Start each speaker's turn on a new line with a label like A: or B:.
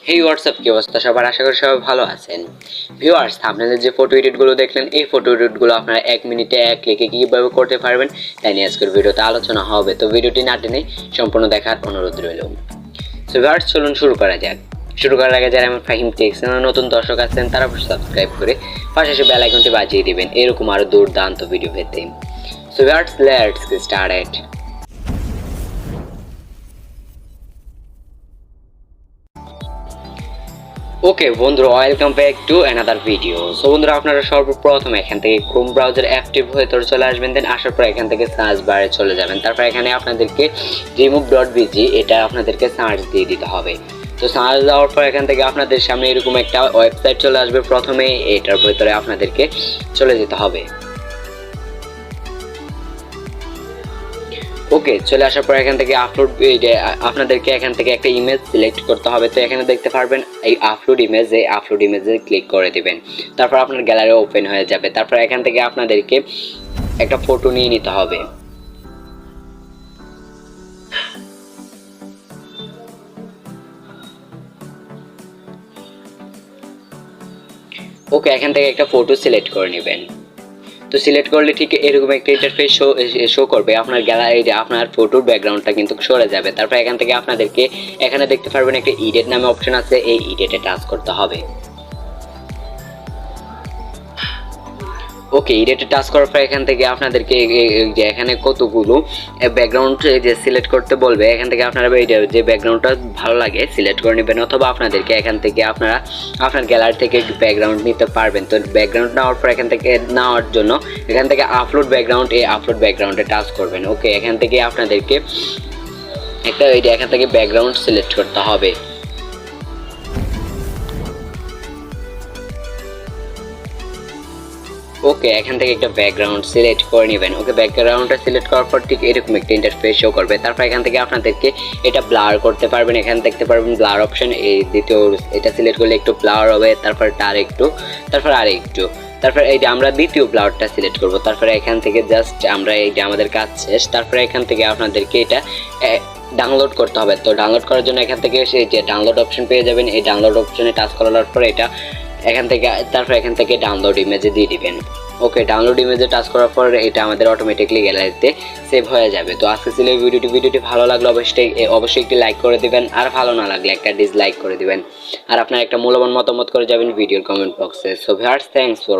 A: হেই WhatsApp কি অবস্থা সবার, আশা করি সবাই ভালো আছেন। ভিউয়ার্স, আপনাদের যে ফটো এডিটগুলো দেখলেন এই ফটো এডিটগুলো আপনারা 1 মিনিটে 1 ক্লিকে কীভাবে করতে পারবেন তাই নিয়ে আজকের ভিডিওতে আলোচনা হবে। তো ভিডিওটি না টেনে সম্পূর্ণ দেখার অনুরোধ রইল। সো ভিউয়ার্স, চলুন শুরু করা যাক। শুরু করার আগে যারা আমার ফাহিম টেক চ্যানেলে নতুন দর্শক আছেন তারা সাবস্ক্রাইব করে পাশে এসে বেল আইকনটি বাজিয়ে দিবেন এরকম আরো দুর্দান্ত ভিডিও পেতে। So viewers, let's get started. Okay বন্ধুরা, welcome back to another video. So বন্ধুরা, আপনারা সর্বপ্রথম এখান থেকে ক্রোম ব্রাউজার অ্যাক্টিভ হয়ে তোর চলে আসবেন, দেন আসার পর এখান থেকে সার্চ বারে চলে যাবেন। তারপর এখানে আপনাদেরকে রিমুভ.bg এটা আপনাদেরকে সার্চ দিয়ে দিতে হবে। তো সার্চ দেওয়ার পর এখান থেকে আপনাদের সামনে এরকম একটা ওয়েবসাইট চলে আসবে। প্রথমে এটার ভিতরে আপনাদেরকে চলে যেতে হবে। ওকে, চলে আসার পর এখান থেকে আপলোড আপনাদেরকে এখান থেকে একটা ইমেজ সিলেক্ট করতে হবে। তো এখানে দেখতে পারবেন এই আপলোড ইমেজে ক্লিক করে দিবেন। তারপর আপনার গ্যালারি ওপেন হয়ে যাবে। তারপর এখান থেকে আপনাদেরকে একটা ফটো নিয়ে নিতে হবে। ওকে, এখান থেকে একটা ফটো সিলেক্ট করে নেবেন। তো সিলেক্ট করলে ঠিক এরকম একটা ইন্টারফেস শো করবে। আপনার গ্যালারিতে আপনার ফটোর ব্যাকগ্রাউন্ডটা কিন্তু সরে যাবে। তারপর এখান থেকে আপনাদেরকে এখানে দেখতে পারবেন একটা এডিট নামে অপশন আছে, এই এডিটে টাচ করতে হবে। ওকে, এডিটে টাচ করার পর এখান থেকে আপনাদেরকে এখানে কতগুলো ব্যাকগ্রাউন্ড যে সিলেক্ট করতে বলবে, এখান থেকে আপনারা যে ব্যাকগ্রাউন্ডটা ভালো লাগে সিলেক্ট করে নেবেন, অথবা আপনাদেরকে এখান থেকে আপনারা আপনার গ্যালারি থেকে ব্যাকগ্রাউন্ড নিতে পারবেন। তো ব্যাকগ্রাউন্ড নেওয়ার পর এখান থেকে নেওয়ার জন্য এখান থেকে আপলোড ব্যাকগ্রাউন্ড, এই আপলোড ব্যাকগ্রাউন্ডে টাচ করবেন। ওকে, এখান থেকে আপনাদেরকে এখান থেকে ব্যাকগ্রাউন্ড সিলেক্ট করতে হবে। ওকে, এখান থেকে একটা ব্যাকগ্রাউন্ড সিলেক্ট করে নেবেন। ওকে, ব্যাকগ্রাউন্ডটা সিলেক্ট করার পর ঠিক এরকম একটা ইন্টারফেস শো করবে। তারপর এখান থেকে আপনাদেরকে এটা ব্লার করতে পারবেন। এখানে দেখতে পারবেন ব্লার অপশন, এই দ্বিতীয় এটা সিলেক্ট করলে একটু ব্লার হবে, তারপর তারপর এই যে আমরা দ্বিতীয় ব্লারটা সিলেক্ট করব। তারপরে এখান থেকে জাস্ট আমরা এই যে আমাদের কাজ শেষ। তারপরে এখান থেকে আপনাদেরকে এটা ডাউনলোড করতে হবে। তো ডাউনলোড করার জন্য এখান থেকে সেই যে ডাউনলোড অপশন পেয়ে যাবেন, এই ডাউনলোড অপশনে টাচ করার পর এটা তারপর এখান থেকে ডাউনলোড ইমেজে দিয়ে দিবেন। ওকে, ডাউনলোড ইমেজে টাচ করার পর এটা আমাদের অটোমেটিকলি গ্যালারিতে সেভ হয়ে যাবে। তো আজকে ছিল এই ভিডিওটি ভালো লাগলে অবশ্যই একটি লাইক করে দিবেন, আর ভালো না লাগলে একটা ডিসলাইক করে দিবেন, আর আপনার একটা মূল্যবান মতামত করে যাবেন ভিডিওর কমেন্ট বক্সে। So viewers, thanks for